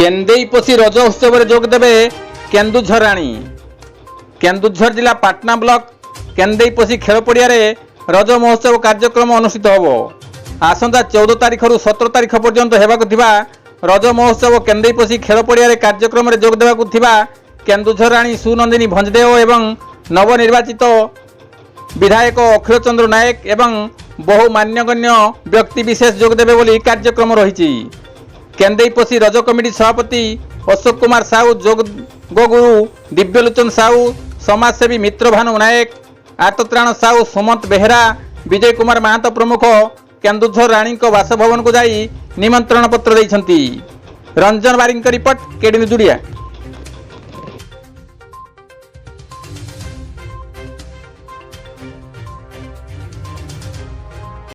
କେନ୍ଦେଇପୋଷି ରଜ ଉତ୍ସବରେ ଯୋଗ ଦେବେ କେନ୍ଦୁଝର ରାଣୀ। କେନ୍ଦୁଝର ଜିଲ୍ଲା ପାଟନା ବ୍ଲକ କେନ୍ଦେଇପୋଷି ଖେଳ ପଡ଼ିଆରେ ରଜ ମହୋତ୍ସବ କାର୍ଯ୍ୟକ୍ରମ ଅନୁଷ୍ଠିତ ହେବ। ଆସନ୍ତା 14 ତାରିଖରୁ 17 ତାରିଖ ପର୍ଯ୍ୟନ୍ତ ହେବାକୁ ଥିବା ରଜ ମହୋତ୍ସବ କେନ୍ଦେଇପୋଷି ଖେଳ ପଡ଼ିଆରେ କାର୍ଯ୍ୟକ୍ରମରେ ଯୋଗ ଦେବାକୁ ଥିବା କେନ୍ଦୁଝର ରାଣୀ ସୁନନ୍ଦିନୀ ଭଞ୍ଜଦେଓ ଏବଂ ନବନିର୍ବାଚିତ ବିଧାୟକ ଅଖିଳ ଚନ୍ଦ୍ର ନାୟକ ଏବଂ ବହୁ ମାନ୍ୟଗଣ୍ୟ ବ୍ୟକ୍ତିବିଶେଷ ଯୋଗ ଦେବେ ବୋଲି କାର୍ଯ୍ୟକ୍ରମ ରହିଛି। କେନ୍ଦେଇପୋଷି ରଜ କମିଟି ସଭାପତି ଅଶୋକ କୁମାର ସାହୁ, ଯୋଗଗୁରୁ ଦିବ୍ୟଲୋଚନ ସାହୁ, ସମାଜସେବୀ ମିତ୍ରଭାନୁ ନାୟକ, ଆର୍ତ୍ତତ୍ରାଣ ସାହୁ ସୁମନ୍ତ ବେହେରା, ବିଜୟ କୁମାର ମାହାତ ପ୍ରମୁଖ କେନ୍ଦୁଝର ରାଣୀଙ୍କ ବାସଭବନକୁ ଯାଇ ନିମନ୍ତ୍ରଣ ପତ୍ର ଦେଇଛନ୍ତି। ରଞ୍ଜନ ବାରିଙ୍କ ରିପୋର୍ଟ, କେଡି ନ୍ୟୁଜ୍ ଓଡ଼ିଆ।